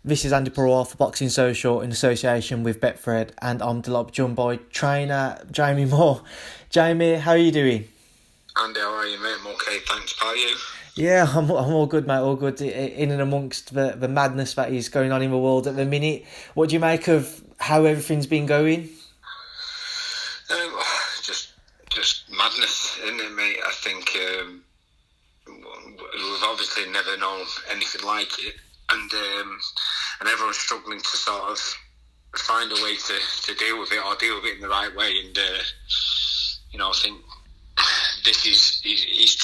This is Andy Purewal for Boxing Social in association with Betfred, and I'm delighted to be joined by trainer Jamie Moore. Jamie, how are you doing? Andy, how are you, mate? I'm okay, thanks. How are you? Yeah, I'm all good, mate, all good. In and amongst the madness that is going on in the world at the minute. What do you make of how everything's been going? Um, just, just madness, isn't it, mate? I think we've obviously never known anything like it, and everyone's struggling to sort of find a way to deal with it or deal with it in the right way. And I think this is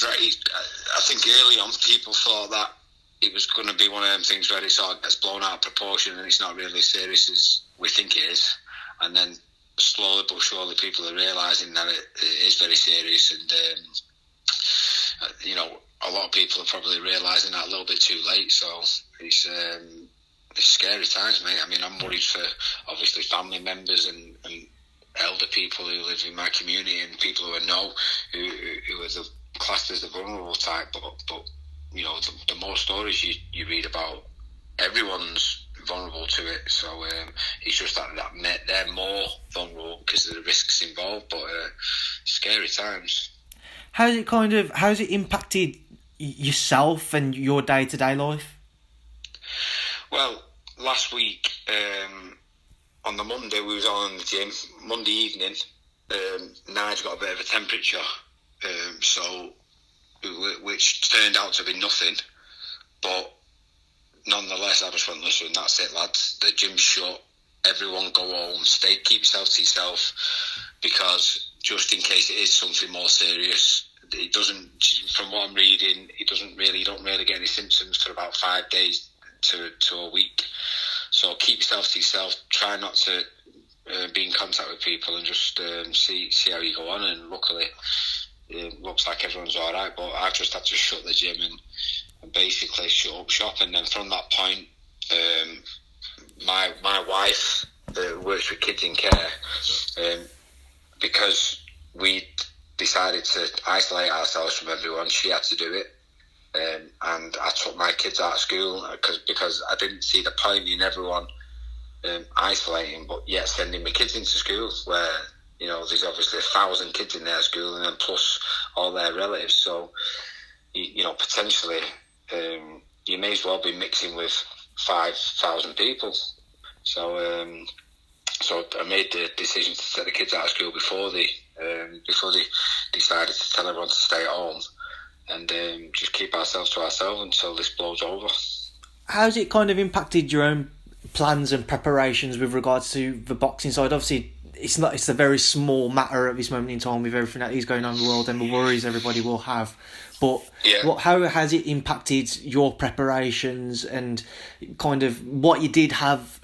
I think early on people thought that it was going to be one of them things where it sort of gets blown out of proportion and it's not really as serious as we think it is. And then slowly but surely people are realising that it is very serious, and a lot of people are probably realising that a little bit too late. So it's scary times, mate. I mean, I'm worried for obviously family members and elder people who live in my community and people who I know who are classed as the vulnerable type. But the more stories you read about, everyone's vulnerable to it. So it's just that they're more vulnerable because of the risks involved. But scary times. How's it impacted yourself and your day-to-day life? Well, last week on the Monday we was all in the gym. Monday evening, Nige got a bit of a temperature, which turned out to be nothing. But nonetheless, I just went, listen, that's it, lads. The gym's shut. Everyone go home. Keep yourself to yourself, because just in case it is something more serious. It doesn't, from what I'm reading, you don't really get any symptoms for about 5 days to a week. So keep yourself to yourself. Try not to be in contact with people, and just see how you go on. And luckily, it looks like everyone's all right. But I've just had to shut the gym and basically shut up shop. And then from that point, my wife works with kids in care, because we decided to isolate ourselves from everyone. She had to do it. And I took my kids out of school because I didn't see the point in everyone isolating, but yet sending my kids into school where there's obviously 1,000 kids in their school, and then plus all their relatives. So potentially you may as well be mixing with 5,000 people. So I made the decision to take the kids out of school before they decided to tell everyone to stay at home. And just keep ourselves to ourselves until this blows over. How's it kind of impacted your own plans and preparations with regards to the boxing side? Obviously, it's a very small matter at this moment in time with everything that is going on in the world and the worries everybody will have. But yeah. How has it impacted your preparations and kind of what you did have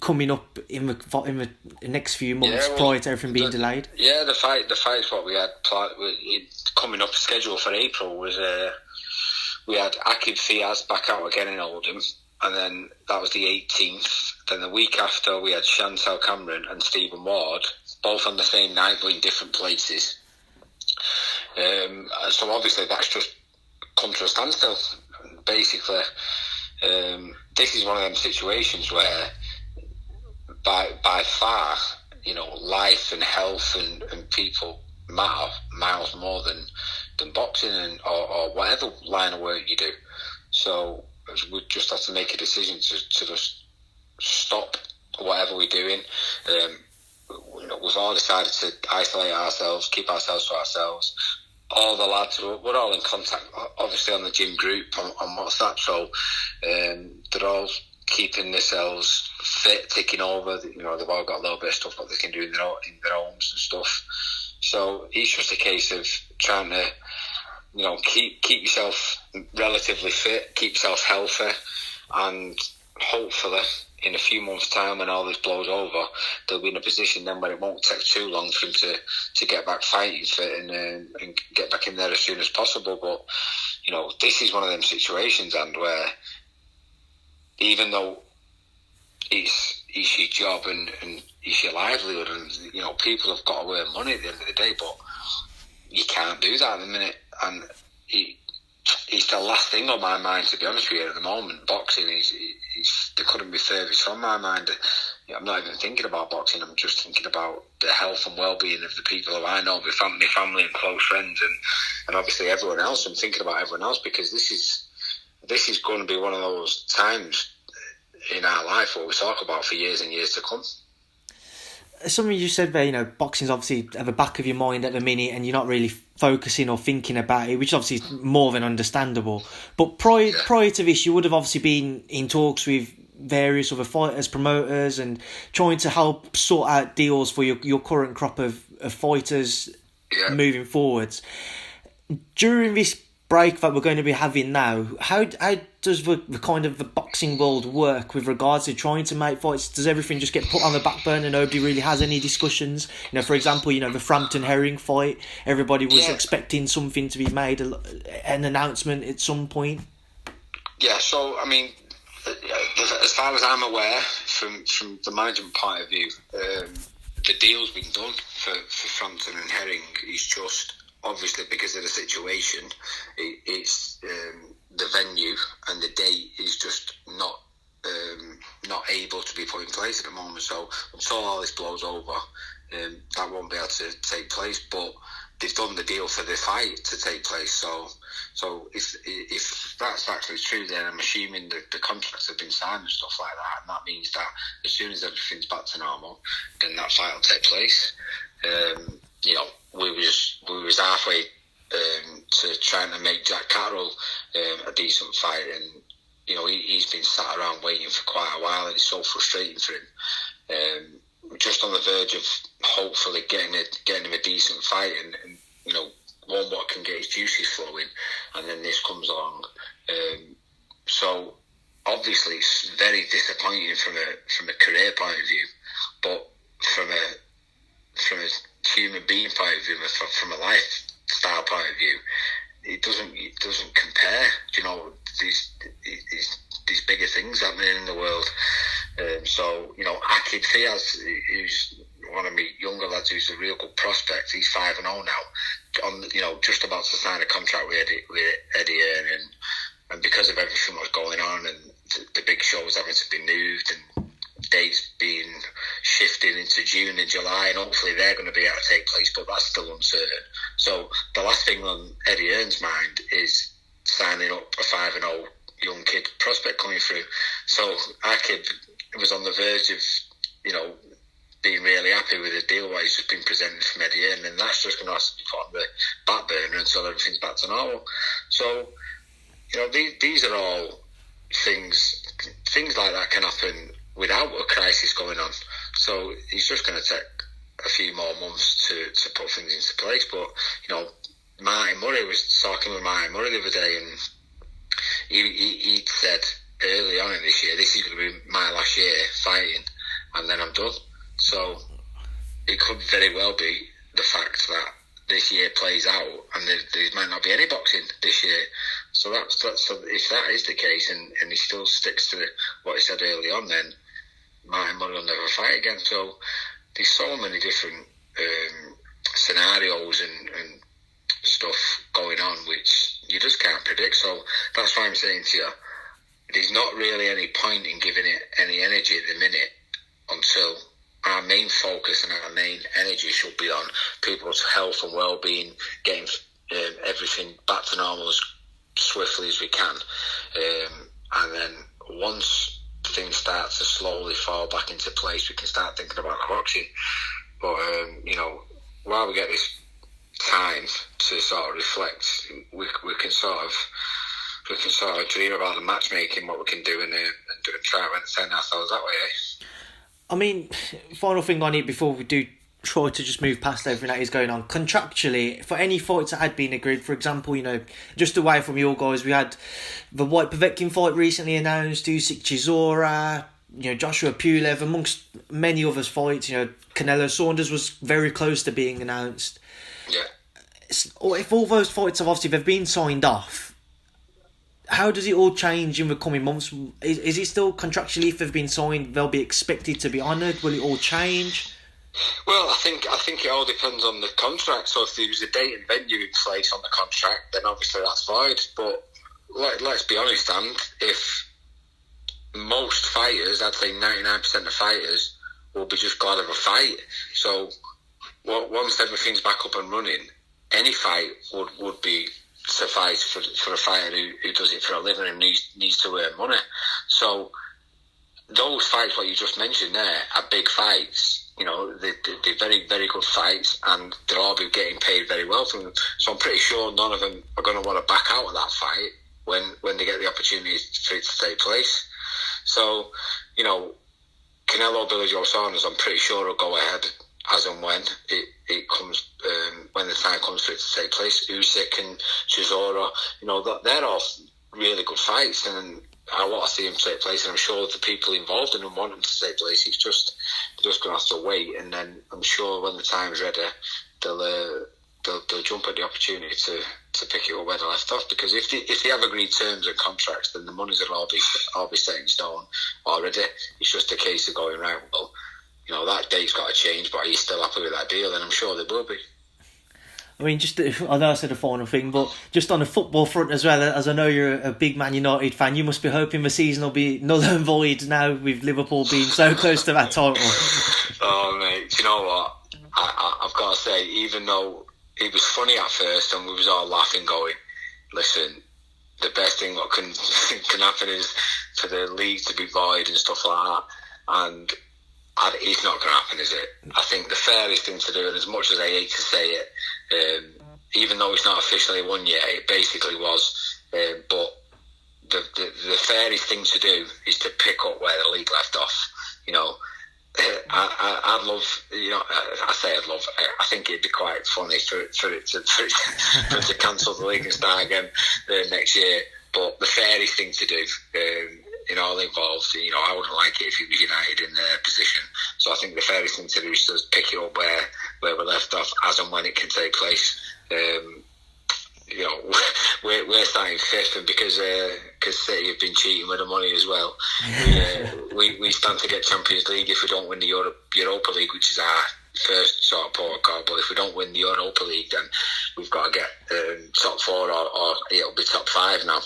coming up in the next few months prior to everything being delayed? Yeah, the fight's what we had coming up. Scheduled for April was we had Akib Fiaz back out again in Oldham, and then that was the 18th. Then the week after we had Chantal Cameron and Stephen Ward, both on the same night but in different places. So obviously that's just come to a standstill. Basically, this is one of them situations where by far, life and health and people matter miles more than boxing or whatever line of work you do. So we just have to make a decision to just stop whatever we're doing. We've all decided to isolate ourselves, keep ourselves to ourselves. All the lads, we're all in contact, obviously, on the gym group on WhatsApp. So they're all keeping themselves fit, ticking over. They've all got a little bit of stuff that they can do in their homes and stuff. So it's just a case of trying to, keep yourself relatively fit, keep yourself healthy, and hopefully in a few months' time, when all this blows over, they'll be in a position then where it won't take too long for them to get back fighting fit and get back in there as soon as possible. But this is one of them situations, and where even though it's your job and it's your livelihood, and people have got to earn money at the end of the day, but you can't do that at the minute. And it's the last thing on my mind, to be honest with you. At the moment, boxing is they couldn't be furthest from my mind. I'm not even thinking about boxing. I'm just thinking about the health and well-being of the people who I know, my family and close friends, and obviously everyone else. I'm thinking about everyone else, because this is going to be one of those times in our life what we talk about for years and years to come. Something you said there, boxing's obviously at the back of your mind at the minute, and you're not really focusing or thinking about it, which is obviously more than understandable. But prior to this, you would have obviously been in talks with various other fighters, promoters, and trying to help sort out deals for your current crop of fighters moving forwards. During this break that we're going to be having now, how does the kind of the boxing world work with regards to trying to make fights? Does everything just get put on the back burner and nobody really has any discussions? For example, the Frampton-Herring fight, everybody was expecting something to be made, an announcement at some point. Yeah, so I mean, as far as I'm aware, from the management point of view, the deal's been done for Frampton-Herring. It's just, obviously, because of the situation, it's the venue and the date is just not able to be put in place at the moment. So until all this blows over, that won't be able to take place. But they've done the deal for the fight to take place. So if that's actually true, then I'm assuming that the contracts have been signed and stuff like that, and that means that as soon as everything's back to normal, then that fight will take place. We was halfway to trying to make Jack Carroll a decent fight, and he's been sat around waiting for quite a while, and it's so frustrating for him. Just on the verge of hopefully getting him a decent fight, and one what can get his juices flowing, and then this comes along. So obviously it's very disappointing from a career point of view, but from a human being point of view, from a lifestyle point of view, it doesn't compare. These bigger things happening in the world. So Akid Fiaz, who's one of my younger lads, who's a real good prospect. He's 5-0 now. Just about to sign a contract with Eddie Earn, and because of everything that's going on, and the big shows having to be moved, and dates being shifted into June and July, and hopefully they're going to be able to take place, but that's still uncertain. So the last thing on Eddie Earn's mind is signing up a 5-0 young kid prospect coming through. So our kid was on the verge of, being really happy with the deal what he's just been presented from Eddie Earn, and that's just going to have to be put on the back burner until everything's back to normal. So, these are all things like that can happen without a crisis going on. So it's just going to take a few more months to put things into place. But, Martin Murray, was talking with Martin Murray the other day, and he said early on in this year, this is going to be my last year fighting, and then I'm done. So it could very well be the fact that this year plays out and there might not be any boxing this year. So so if that is the case, and he still sticks to what he said early on, then Martin Murray will never fight again. So there's so many different scenarios and stuff going on which you just can't predict. So that's why I'm saying to you, there's not really any point in giving it any energy at the minute until our main focus and our main energy should be on people's health and well-being, getting everything back to normal as swiftly as we can. And then once things start to slowly fall back into place, we can start thinking about boxing. But, while we get this time to sort of reflect, we can sort of dream about the matchmaking, what we can do, and try to entertain ourselves that way, eh? I mean, final thing on it before we do try to just move past everything that is going on. Contractually, for any fights that had been agreed, for example, just away from your guys, we had the White Povetkin fight recently announced, Usyk Chisora, Joshua Pulev, amongst many others fights. Canelo Saunders was very close to being announced. Yeah. If all those fights have obviously they've been signed off, how does it all change in the coming months? Is it still contractually, if they've been signed, they'll be expected to be honoured? Will it all change? Well, I think it all depends on the contract. So if there was a date and venue in place on the contract, then obviously that's void. But let's be honest, and if most fighters, I'd say 99% of fighters, will be just glad of a fight. So once everything's back up and running, any fight would be suffice for a fighter who does it for a living and needs to earn money. So those fights, what you just mentioned there, are big fights. You know, they're very, very good fights, and they'll all be getting paid very well from them. So I'm pretty sure none of them are going to want to back out of that fight when they get the opportunity for it to take place. So, you know, Canelo, Billy Joe Saunders, I'm pretty sure will go ahead as and when it comes, when the time comes for it to take place. Usyk and Chisora, you know, they're all really good fights, and I want to see them take place, and I'm sure the people involved in them want them to take place. It's just they're just going to have to wait, and then I'm sure when the time's ready, they'll jump at the opportunity to pick it up where they left off. Because if they have agreed terms and contracts, then the monies will all be set in stone already. It's just a case of going, right, well, you know, that date's got to change, but are you still happy with that deal? Then I'm sure they will be. I mean, I know I said a final thing, but just on the football front as well, as I know you're a big Man United fan, you must be hoping the season will be null and void now with Liverpool being so close to that title. Oh, mate, do you know what? I've got to say, even though it was funny at first and we was all laughing going, listen, the best thing that can happen is for the league to be void and stuff like that. And it's not going to happen, is it? I think the fairest thing to do, and as much as I hate to say it, even though it's not officially won yet, it basically was. But the fairest thing to do is to pick up where the league left off. You know, I'd love. You know, I say I'd love. I think it'd be quite funny for it to cancel the league and start again next year. But the fairest thing to do. In all involved, you know, I wouldn't like it if it was United in their position. So I think the fairest thing to do is just pick it up where we're left off, as and when it can take place. You know, we're starting fifth, and because City have been cheating with the money as well, we stand to get Champions League if we don't win the Europa League, which is our first sort of protocol. But if we don't win the Europa League, then we've got to get top four, or it'll be top five now.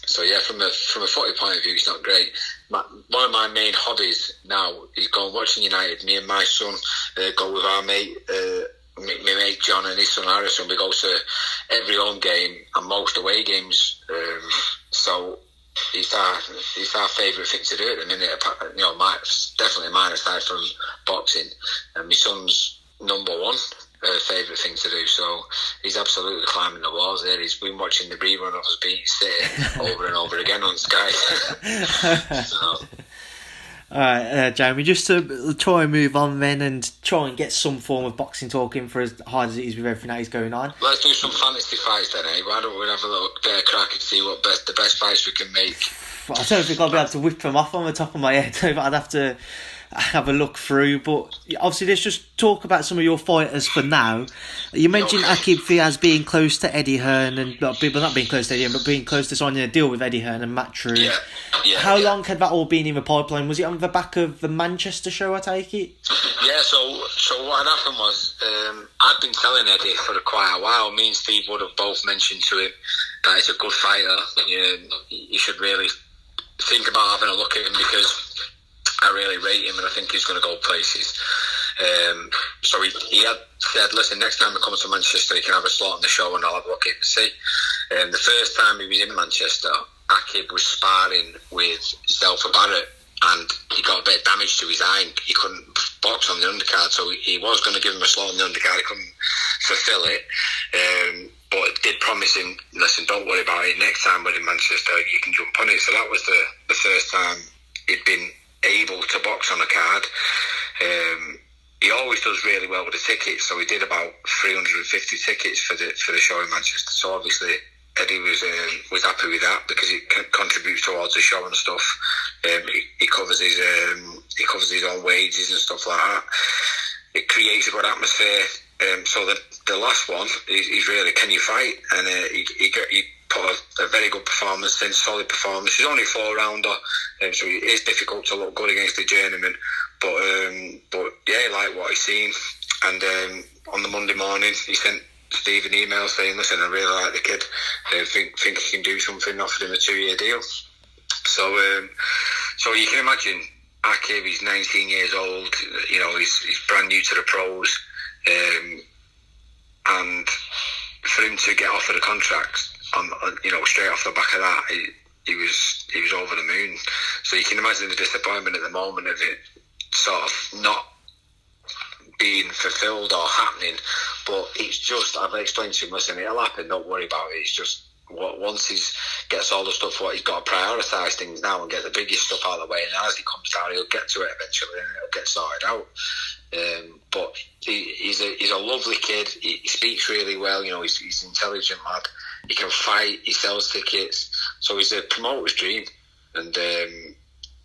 So yeah, from a footy point of view, it's not great. One of my main hobbies now is going watching United. Me and my son go with our mate, my mate John and his son Harrison. We go to every home game and most away games. So it's our favourite thing to do at the minute. You know, definitely mine aside from boxing, and my son's number one favourite thing to do. So he's absolutely climbing the walls there. He's been watching the rerun of us beating City over and over again on Sky. So. Alright, Jamie, just to try and move on then and try and get some form of boxing talk in for as hard as it is with everything that is going on. Let's do some fantasy fights then, eh? Why don't we have a little bit of crack and see what the best fights we can make? I don't think I'll be able to whip them off on the top of my head. I'd have to have a look through, but obviously let's just talk about some of your fighters for now. You mentioned Akib Fiaz being close to Eddie Hearn, and people not being close to Eddie Hearn, but being close to signing a deal with Eddie Hearn and Matt True. How long had that all been in the pipeline? Was it on the back of the Manchester show, I take it? Yeah, so what had happened was, I'd been telling Eddie for quite a while. Me and Steve would have both mentioned to him that he's a good fighter. You should really think about having a look at him, because I really rate him and I think he's going to go places. So he had said, listen, next time he comes to Manchester, he can have a slot on the show and I'll have a look at him and see. The first time he was in Manchester, Akib was sparring with Zelfa Barrett, and he got a bit of damage to his eye. He couldn't box on the undercard, so he was going to give him a slot on the undercard. He couldn't fulfill it. But it did promise him, listen, don't worry about it. Next time we're in Manchester, you can jump on it. So that was the first time he'd been able to box on a card. He always does really well with the tickets, so he did about 350 tickets for the show in Manchester. So obviously Eddie was happy with that, because it contributes towards the show and stuff. He covers his own wages and stuff like that. It creates a good atmosphere. So the last one is really, can you fight? And he put put a very good performance in, solid performance. He's only a 4-rounder, so it is difficult to look good against the journeyman. But yeah, I like what he's seen. And on the Monday morning, he sent Steve an email saying, "Listen, I really like the kid. Think he can do something." Offered him a 2-year deal. So you can imagine, Akib, he's 19 years old. You know, he's brand new to the pros, and for him to get offered a contract straight off the back of that, he was over the moon. So you can imagine the disappointment at the moment of it sort of not being fulfilled or happening. But it's just, I've explained to him, listen, it'll happen, don't worry about it. It's just once he gets all the stuff, what he's got to prioritise things now and get the biggest stuff out of the way, and as he comes down, he'll get to it eventually and it'll get sorted out. But he's a lovely kid. He speaks really well. You know, he's an intelligent lad. He can fight. He sells tickets. So he's a promoter's dream. And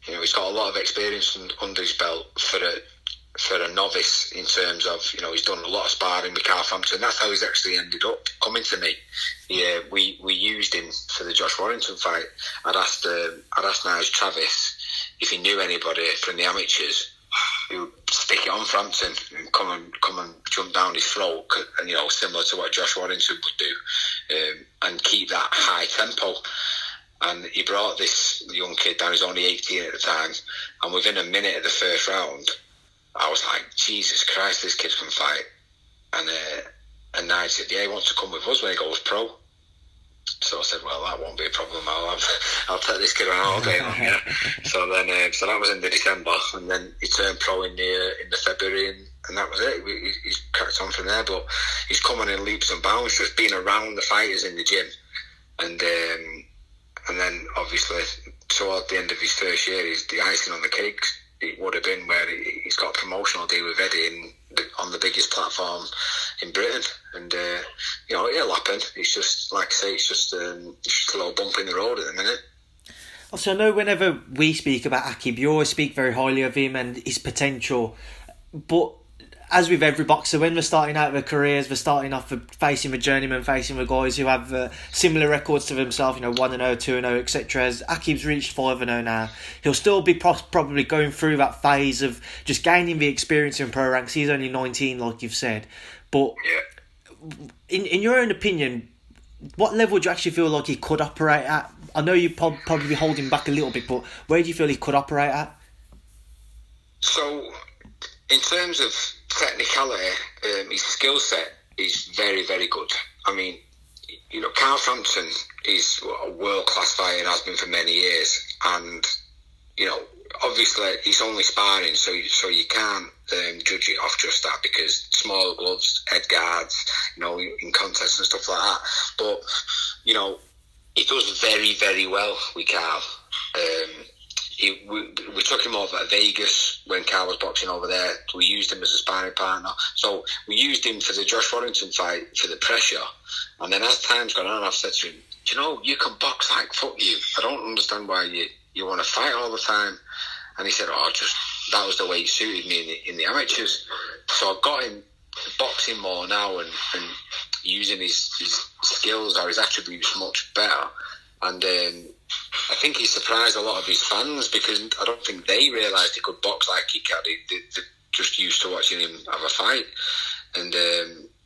he's got a lot of experience under his belt for a novice in terms of, he's done a lot of sparring with Frampton. That's how he's actually ended up coming to me. Yeah, we used him for the Josh Warrington fight. I'd asked Nige Travis if he knew anybody from the amateurs who would stick it on Frampton and come and jump down his throat, and similar to what Josh Warrington would do, and keep that high tempo. And he brought this young kid down. He's only 18 at the time, and within a minute of the first round, I was like, Jesus Christ, this kid can fight. And Nige said, yeah, he wants to come with us when he goes pro. So I said, well, that won't be a problem. I'll take this kid around all day long. Yeah. So that was in the December, and then he turned pro in the February, and that was it. He's cracked on from there. But he's coming in leaps and bounds, just being around the fighters in the gym, and then obviously toward the end of his first year, he's the icing on the cake. It would have been where he's got a promotional deal with Eddie on the biggest platform in Britain, and it'll happen. It's just, like I say, it's just a little bump in the road at the minute. Also, I know whenever we speak about Akib, you always speak very highly of him and his potential, but as with every boxer, when we're starting out their careers, we're starting off facing the journeyman, facing the guys who have similar records to themselves, 1-0, 2-0, etc. As Akib's reached 5-0 now, he'll still be probably going through that phase of just gaining the experience in pro ranks. He's only 19, like you've said. But in your own opinion, what level do you actually feel like he could operate at? I know you probably hold him back a little bit, but where do you feel he could operate at? So, in terms of technicality, his skill set is very, very good. I mean, Frampton is a world-class fighter and has been for many years. And, obviously he's only sparring, so you can't judge it off just that, because smaller gloves, head guards, in contests and stuff like that. But, he does very, very well with Carl. We took him over at Vegas when Carl was boxing over there. We used him as a sparring partner. So we used him for the Josh Warrington fight for the pressure. And then as time's gone on, I've said to him, you can box like fuck you. I don't understand why you want to fight all the time. And he said, that was the way it suited me in the amateurs. So I got him boxing more now and using his skills or his attributes much better. And I think he surprised a lot of his fans, because I don't think they realised he could box like he can. They're just used to watching him have a fight. And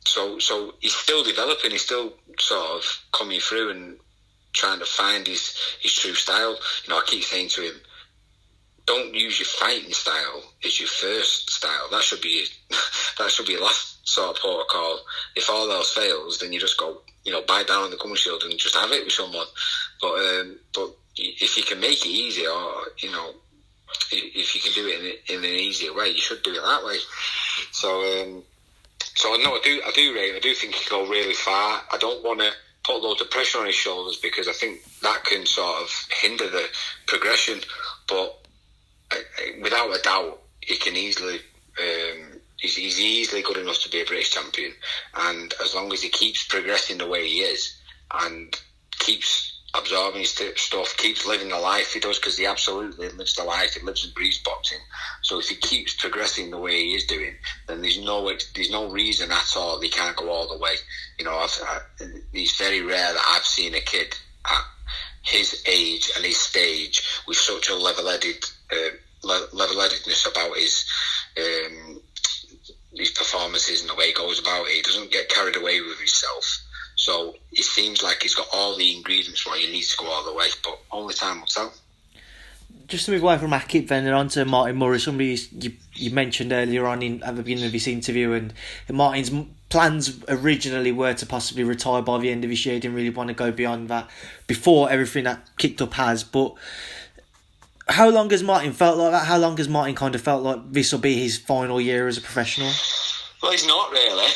so he's still developing. He's still sort of coming through and trying to find his true style. I keep saying to him, don't use your fighting style as your first style. That should be your last sort of protocol. If all else fails, then you just go, bite down on the gum shield and just have it with someone. But if you can make it easy, or if you can do it in an easier way, you should do it that way. So no, I do rate him. I do think he can go really far. I don't want to put loads of pressure on his shoulders, because I think that can sort of hinder the progression. But without a doubt, he can easily. He's easily good enough to be a British champion, and as long as he keeps progressing the way he is and keeps absorbing his stuff, keeps living the life he does, because he absolutely lives the life. He lives and breathes boxing. So if he keeps progressing the way he is doing, then there's no reason at all he can't go all the way. You know, it's very rare that I've seen a kid at his age and his stage with such a level-headedness about his performances and the way he goes about it. He doesn't get carried away with himself. So it seems like he's got all the ingredients where he needs to go all the way, but only time will tell. Just to move away from Akip then and on to Martin Murray, somebody you mentioned earlier on at the beginning of this interview, and Martin's plans originally were to possibly retire by the end of this year. He didn't really want to go beyond that before everything that kicked up has. But how long has Martin felt like that? How long has Martin kind of felt like this will be his final year as a professional? Well, he's not really.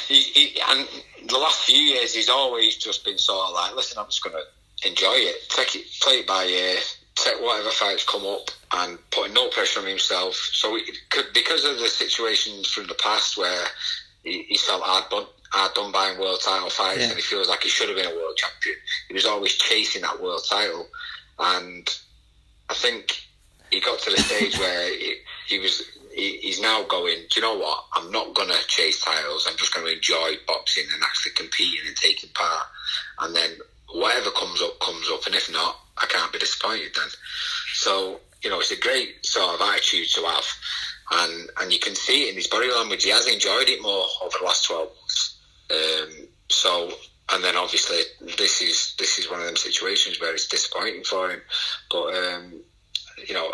And the last few years, he's always just been sort of like, listen, I'm just going to enjoy it, play it by ear, take whatever fights come up, and putting no pressure on himself. So because of the situations from the past where he felt hard done by in world title fights, and he feels like he should have been a world champion, he was always chasing that world title. And I think he got to the stage where he's now going, do you know what? I'm not going to chase titles. I'm just going to enjoy boxing and actually competing and taking part. And then whatever comes up. And if not, I can't be disappointed then. So, you know, it's a great sort of attitude to have. And you can see it in his body language. He has enjoyed it more over the last 12 months. And then obviously this is one of them situations where it's disappointing for him. But, you know,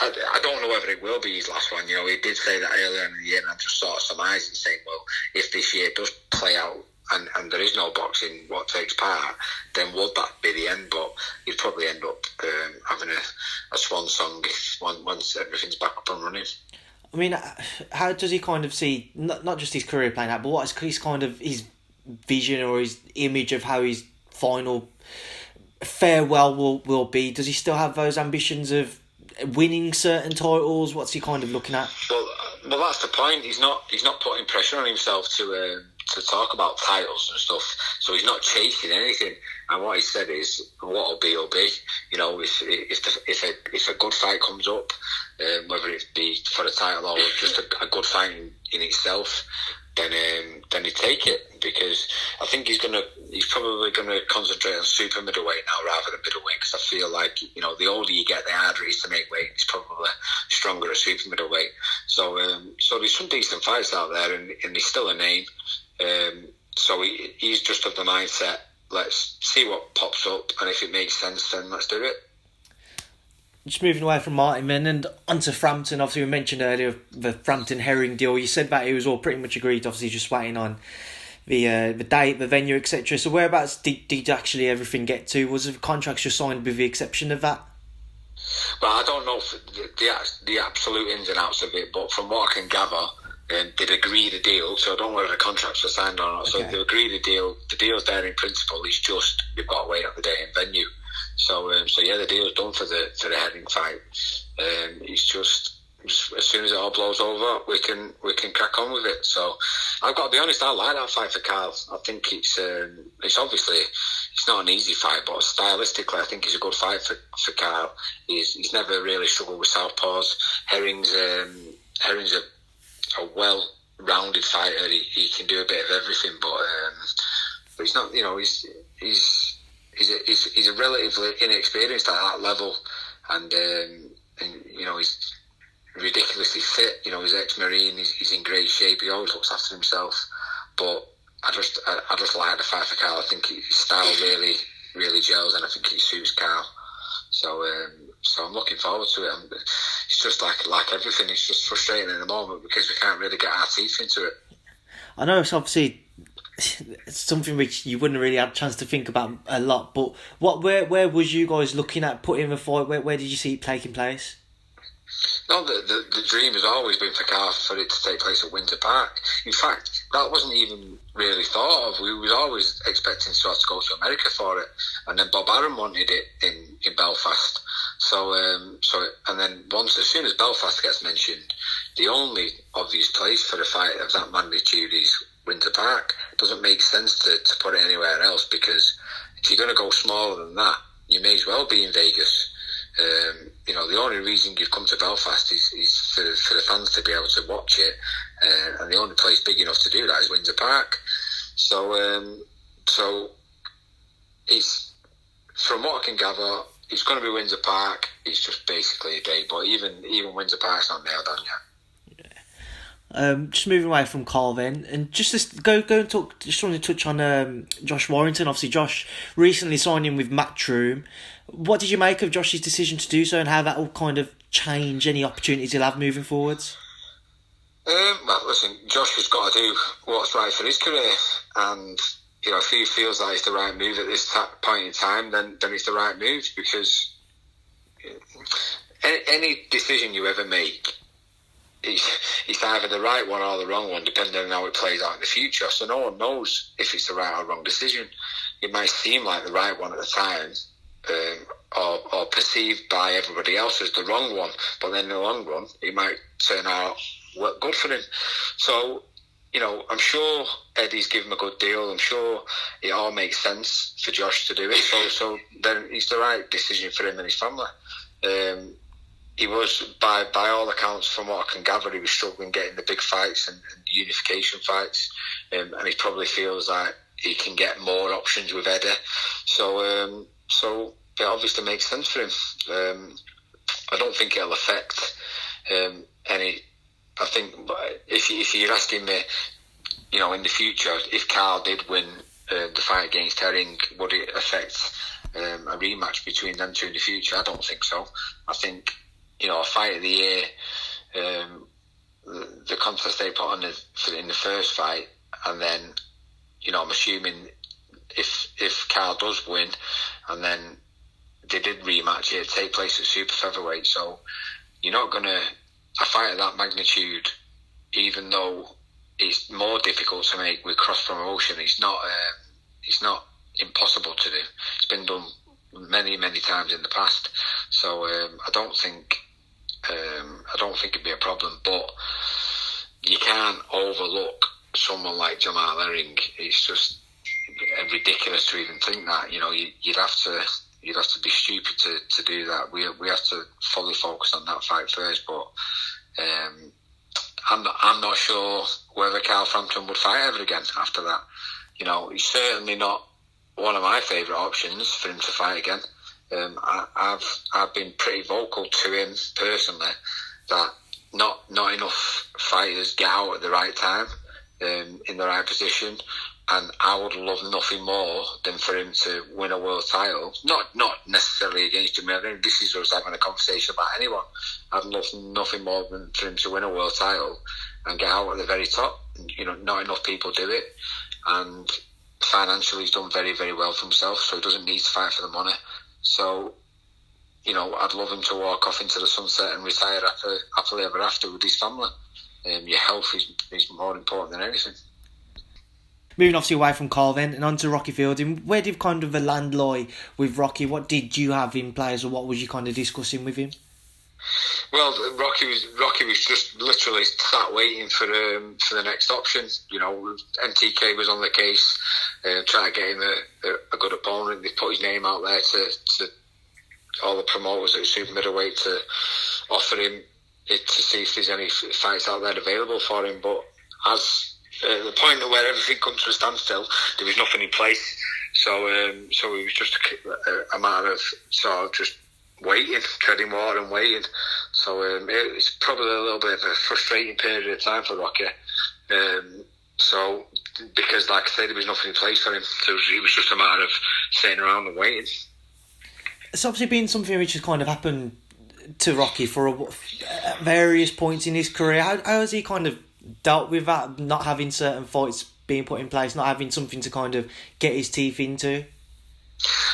I don't know whether it will be his last one. You know, he did say that earlier in the year, and I just sort of surmised and saying, well, if this year does play out and there is no boxing what takes part, then would that be the end? But he'd probably end up having a swan song once everything's back up and running. I mean, how does he kind of see, not just his career playing out, but what is his kind of his vision or his image of how his final farewell will be? Does he still have those ambitions of winning certain titles? What's he kind of looking at? Well, that's the point. He's not putting pressure on himself to talk about titles and stuff. So he's not chasing anything. And what he said is, what'll be, will be. You know, if a good fight comes up, whether it be for a title or just a good fight in itself, then he take it, because I think he's probably gonna concentrate on super middleweight now rather than middleweight, because I feel like, you know, the older you get, the harder it is to make weight. He's probably stronger at super middleweight. So there's some decent fights out there, and he's still a name. So he's just of the mindset, let's see what pops up, and if it makes sense, then let's do it. Just moving away from Martin then and onto Frampton. Obviously, we mentioned earlier the Frampton-Herring deal. You said that it was all pretty much agreed, obviously just waiting on the date, the venue, etc. So whereabouts did actually everything get to? Was the contracts just signed with the exception of that? Well, I don't know the absolute ins and outs of it, but from what I can gather, they'd agree the deal. So I don't know whether the contracts were signed or not. Okay. So they agree the deal. The deal's there in principle. It's just we've got to wait on the day and venue. So yeah, the deal's done for the Herring fight. It's just as soon as it all blows over, we can crack on with it. So I've got to be honest, I like that fight for Carl. I think it's obviously it's not an easy fight, but stylistically, I think it's a good fight for Carl. He's never really struggled with southpaws. Herring's a well-rounded fighter. He can do a bit of everything, but he's not. You know, he's a relatively inexperienced at that level, and you know, he's ridiculously fit. You know, he's ex-Marine. He's in great shape. He always looks after himself. But I just like the fight for Carl. I think his style really, really gels, and I think he suits Carl. So I'm looking forward to it. It's just like everything. It's just frustrating in the moment because we can't really get our teeth into it. I know it's obviously it's something which you wouldn't really have a chance to think about a lot. But where was you guys looking at putting the fight? Where did you see it taking place? No, the dream has always been for Carl for it to take place at Windsor Park. In fact, that wasn't even really thought of. We was always expecting to have to go to America for it, and then Bob Arum wanted it in Belfast. So and then as soon as Belfast gets mentioned, the only obvious place for a fight of that magnitude is Windsor Park. doesn't make sense to put it anywhere else, because if you're going to go smaller than that, you may as well be in Vegas. The only reason you've come to Belfast is for the fans to be able to watch it, and the only place big enough to do that is Windsor Park. So it's, from what I can gather, it's going to be Windsor Park. It's just basically a date, but even Windsor Park's not nailed on yet. Just moving away from Carl then, and just to go and talk. Just want to touch on Josh Warrington. Obviously, Josh recently signed in with Matchroom. What did you make of Josh's decision to do so, and how that will kind of change any opportunities he'll have moving forwards? Well, listen, Josh has got to do what's right for his career, and if he feels that it's the right move at this point in time, then it's the right move, because any decision you ever make, it's either the right one or the wrong one, depending on how it plays out in the future. So no one knows if it's the right or wrong decision. It might seem like the right one at the time, or perceived by everybody else as the wrong one, but then in the long run, it might turn out good for him. So, I'm sure Eddie's given him a good deal. I'm sure it all makes sense for Josh to do it. So then it's the right decision for him and his family. He was, by all accounts, from what I can gather, he was struggling getting the big fights and unification fights, and he probably feels like he can get more options with Eddie. So it obviously makes sense for him. I don't think it'll affect any. I think if you're asking me, in the future, if Carl did win the fight against Herring, would it affect a rematch between them two in the future? I don't think so. I think, a fight of the year, the contest they put on in the first fight, and then, I'm assuming if Carl does win, and then they did rematch, it'd take place at super featherweight. So you're not going to, a fight of that magnitude, even though it's more difficult to make with cross promotion, it's not impossible to do. It's been done many times in the past. So I don't think it'd be a problem. But you can't overlook someone like Jamal Herring. It's just ridiculous to even think that. You'd have to be stupid to do that. We have to fully focus on that fight first. But I'm not sure whether Carl Frampton would fight ever again after that. He's certainly not one of my favourite options for him to fight again. I've been pretty vocal to him personally that not enough fighters get out at the right time, in the right position. And I would love nothing more than for him to win a world title. Not necessarily against him. This is us having a conversation about anyone. I'd love nothing more than for him to win a world title and get out at the very top. Not enough people do it. And financially, he's done very, very well for himself, so he doesn't need to fight for the money. So, I'd love him to walk off into the sunset and retire happily ever after with his family. Your health is more important than anything. Moving obviously away from Carl then, and on to Rocky Fielding. Where did kind of the land lie with Rocky? What did you have in place, or what was you kind of discussing with him? Well, Rocky was just literally sat waiting for the next option. MTK was on the case, trying to get him a good opponent. They put his name out there to all the promoters at super middleweight to offer him it to see if there's any fights out there available for him. But as the point where everything comes to a standstill, there was nothing in place. So it was just a matter of sort of just waiting, treading water and waiting. So it's probably a little bit of a frustrating period of time for Rocky. Because like I said, there was nothing in place for him. So it was just a matter of sitting around and waiting. It's obviously been something which has kind of happened to Rocky for various points in his career. How has he kind of dealt with that, not having certain fights being put in place, not having something to kind of get his teeth into?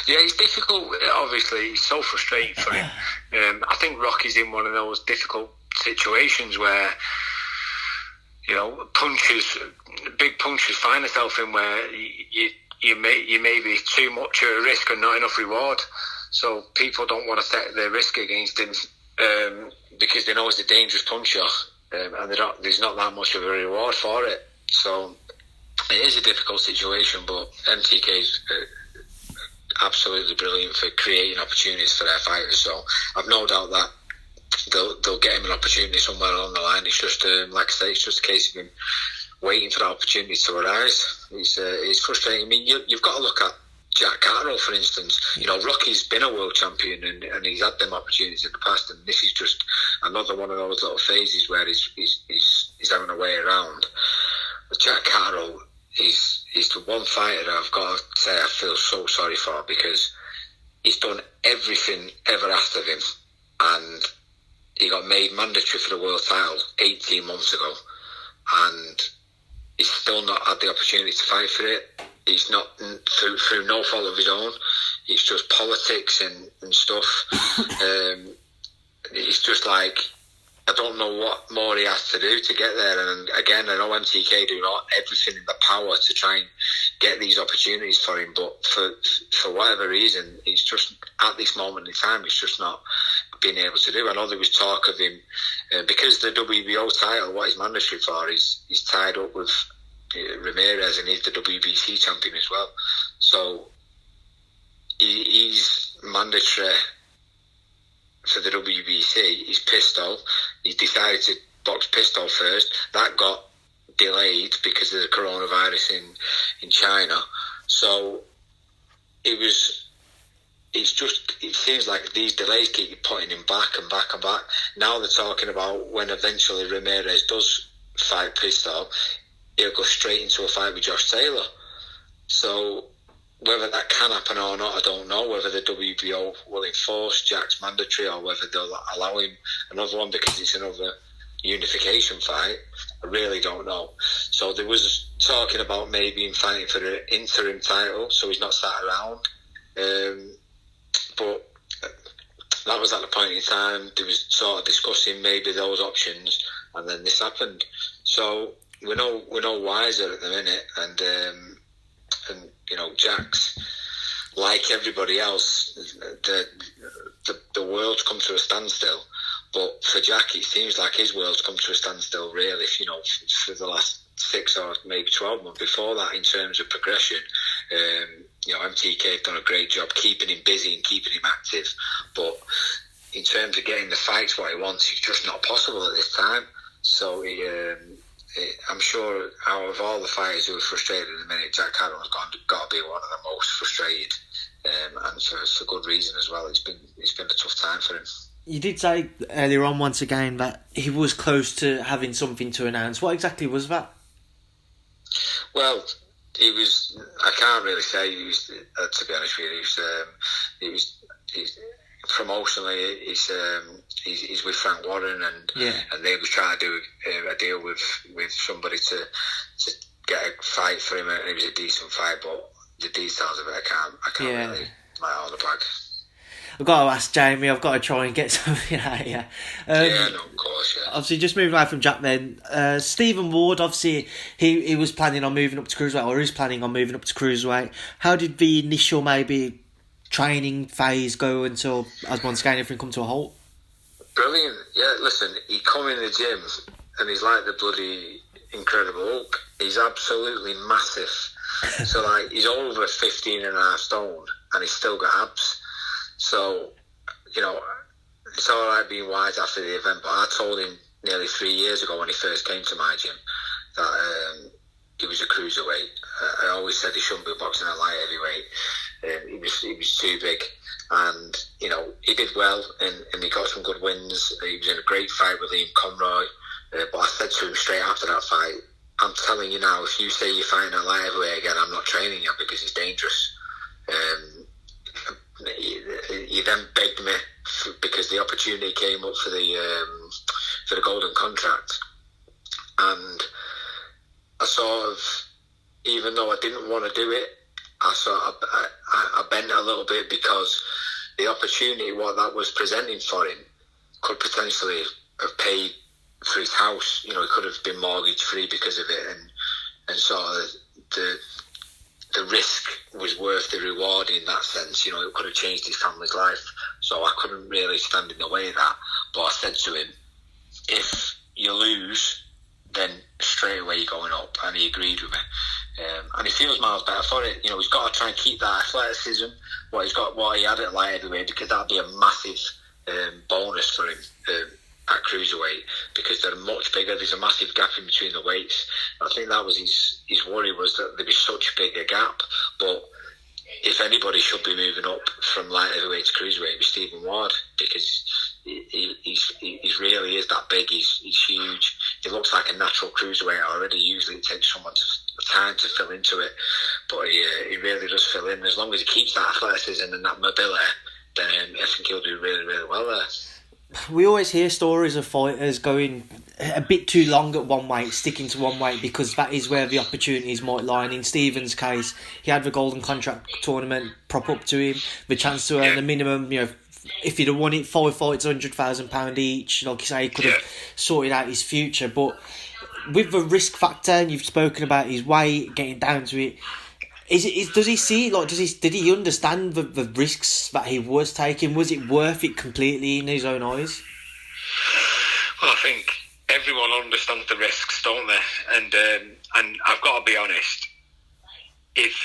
Yeah, it's difficult. Obviously, it's so frustrating for him. I think Rocky's in one of those difficult situations where, big punches find himself in where you may be too much at a risk and not enough reward. So people don't want to take their risk against him because they know he's a dangerous puncher, and there's not that much of a reward for it. So It is a difficult situation, but MTK's absolutely brilliant for creating opportunities for their fighters. So I've no doubt that they'll get him an opportunity somewhere along the line. It's just, like I say, it's just a case of him waiting for that opportunity to arise. It's frustrating. I mean, you've got to look at Jack Catterall, for instance. You know, Rocky's been a world champion and he's had them opportunities in the past, and this is just another one of those little phases where he's having a way around. But Jack Catterall is the one fighter that I've got to say I feel so sorry for, because he's done everything ever asked of him, and he got made mandatory for the world title 18 months ago, and he's still not had the opportunity to fight for it. He's not, through no fault of his own. It's just politics and stuff. It's just like, I don't know what more he has to do to get there. And again, I know MTK do everything in their power to try and get these opportunities for him, but for whatever reason, it's just, at this moment in time, it's just not being able to do. I know there was talk of him, because the WBO title, what he's mandatory for, he's tied up with Ramirez, and he's the WBC champion as well. So he's mandatory for the WBC. He's pistol. He decided to box pistol first. That got delayed because of the coronavirus in China. So it seems like these delays keep putting him back and back and back. Now they're talking about when eventually Ramirez does fight pistol, he'll go straight into a fight with Josh Taylor. So whether that can happen or not, I don't know. Whether the WBO will enforce Jack's mandatory or whether they'll allow him another one because it's another unification fight, I really don't know. So there was talking about maybe him fighting for the interim title, so he's not sat around. But that was at the point in time there was sort of discussing maybe those options, and then this happened. So we're no wiser at the minute, and you know, Jack's like everybody else. The world's come to a standstill, but for Jack, it seems like his world's come to a standstill. Really, you know, for the last 6 or maybe 12 months before that, in terms of progression. You know, MTK have done a great job keeping him busy and keeping him active, but in terms of getting the fights what he wants, it's just not possible at this time. So I'm sure out of all the fighters who are frustrated in the minute, Jack Catterall's got to be one of the most frustrated, and for good reason as well. It's been a tough time for him. You did say earlier on once again that he was close to having something to announce. What exactly was that? Well, he was. I can't really say. He was, to be honest with you, he's promotionally. He's with Frank Warren, and they was trying to do a deal with somebody to get a fight for him, and it was a decent fight. But the details of it, I can't really lie on the bag. I've got to ask Jamie. I've got to try and get something out of you. Of course, yeah. Obviously, just moving away from Jack then. Stephen Ward, obviously, he was planning on moving up to cruiserweight, or is planning on moving up to cruiserweight. How did the initial maybe training phase go until, as once again, everything come to a halt? Brilliant. Yeah, listen, he come in the gym and he's like the bloody Incredible Hulk. He's absolutely massive. So, like, he's over 15.5 stone and he's still got abs. So, you know, it's all right being wise after the event, but I told him nearly 3 years ago when he first came to my gym that he was a cruiserweight. I always said he shouldn't be boxing at light heavyweight. He was too big, and you know, he did well, and he got some good wins. He was in a great fight with Liam Conroy, but I said to him straight after that fight, I'm telling you now, if you say you're fighting at light heavyweight again, I'm not training you because it's dangerous. He then begged me because the opportunity came up for the golden contract, and I sort of, even though I didn't want to do it, I bent a little bit because the opportunity what that was presenting for him could potentially have paid for his house. You know, he could have been mortgage free because of it, and sort of the risk was worth the reward in that sense. You know, it could have changed his family's life. So I couldn't really stand in the way of that. But I said to him, if you lose, then straight away you're going up. And he agreed with me. And he feels miles better for it. You know, he's got to try and keep that athleticism, what he had at light heavyweight, because that'd be a massive bonus for him at cruiserweight, because they're much bigger. There's a massive gap in between the weights. I think that was his worry, was that there'd be such a big gap. But if anybody should be moving up from light heavyweight to cruiserweight, it'd be Stephen Ward, because he really is that big. He's huge. He looks like a natural cruiserweight already. Usually it takes someone time to fill into it, but he really does fill in. As long as he keeps that athleticism and that mobility, then I think he'll do really, really well there. We always hear stories of fighters going a bit too long at one weight, sticking to one weight, because that is where the opportunities might lie. And in Stephen's case, he had the Golden Contract tournament prop up to him, the chance to earn a minimum, you know, if he'd have won it, 5 fights, £100,000 each, like you say, he could have sorted out his future. But with the risk factor, and you've spoken about his weight, getting down to it, does he see, like, did he understand the risks that he was taking? Was it worth it completely in his own eyes? Well, I think everyone understands the risks, don't they? And I've got to be honest, if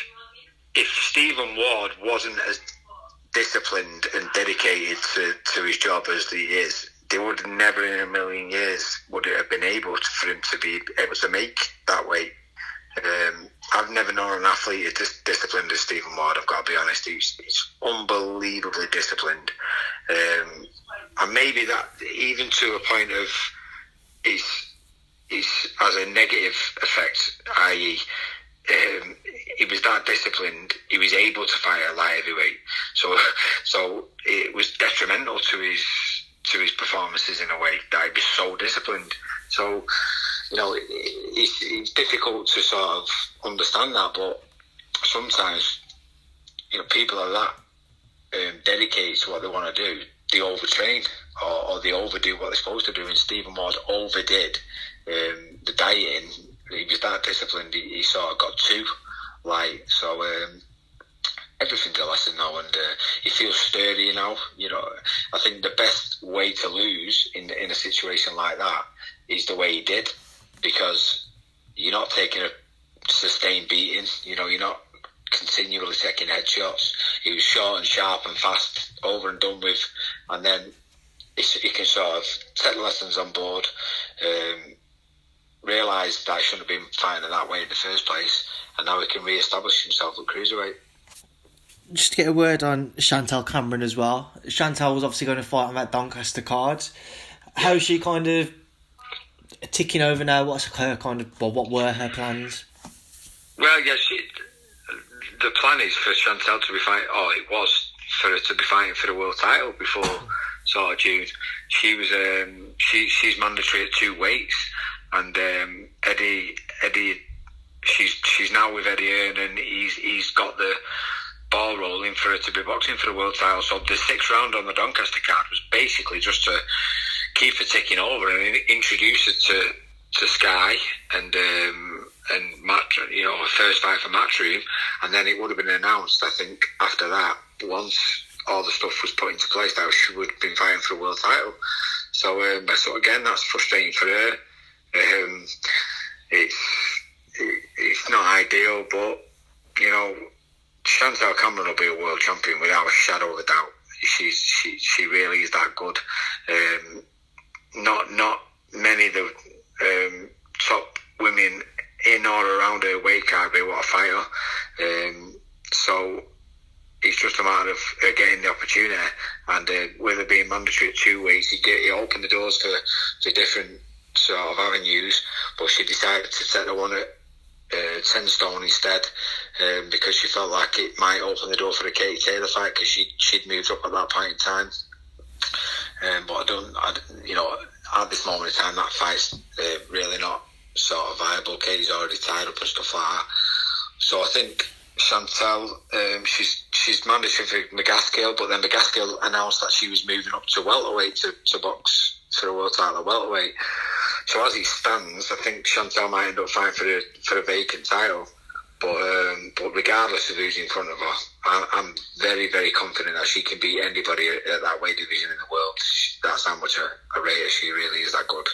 Stephen Ward wasn't as disciplined and dedicated to his job as he is, they would never in a million years would it have been able for him to be able to make that weight. I've never known an athlete as disciplined as Stephen Ward. I've got to be honest. He's unbelievably disciplined, and maybe that even to a point of is has a negative effect. I.e., he was that disciplined. He was able to fight at light heavyweight, so it was detrimental to his performances in a way that he was so disciplined. So, you know, it's difficult to sort of understand that, but sometimes, you know, people are that dedicated to what they want to do, they overtrain or they overdo what they're supposed to do. And Stephen Ward overdid the dieting. He was that disciplined. He sort of got too light. So everything's a lesson now, and he feels sturdy now. You know, I think the best way to lose in a situation like that is the way he did, because you're not taking a sustained beating. You know, you're not continually taking headshots. He was short and sharp and fast, over and done with, and then he can sort of take the lessons on board, realise that he shouldn't have been fighting that way in the first place, and now he can re-establish himself at cruiserweight. Just to get a word on Chantal Cameron as well. Chantal was obviously going to fight on that Doncaster card. How's she kind of ticking over now? What's her kind of, well, what were her plans? Well, yes, the plan is for Chantal to be fighting, it was for her to be fighting for the world title before sort of June. She was she's mandatory at 2 weights, and Eddie, she's now with Eddie Earn, and he's got the ball rolling for her to be boxing for the world title. So the 6th round on the Doncaster card was basically just to keep her ticking over and introduce her to Sky and Matt, you know, first fight for Matchroom, and then it would have been announced, I think, after that, once all the stuff was put into place, that she would have been fighting for the world title. So again, that's frustrating for her. It's not ideal, but, you know, Chantal Cameron will be a world champion without a shadow of a doubt. She really is that good. Not many of the top women in or around her weight card be what a fighter. So it's just a matter of getting the opportunity, and with it being mandatory at 2 weights, it opened the doors for different sort of avenues. But she decided to set the one at 10 stone instead, because she felt like it might open the door for the Katie Taylor fight, because she'd moved up at that point in time. But you know, at this moment in time, that fight's really not sort of viable. Katie's already tied up and stuff like that. So I think Chantal, she's mandatory for McGaskill, but then McGaskill announced that she was moving up to welterweight to box for the world title at welterweight. So as it stands, I think Chantal might end up fighting for a vacant title. But regardless of who's in front of her, I'm very, very confident that she can beat anybody at that weight division in the world. That's how much I rate her. She really is that good.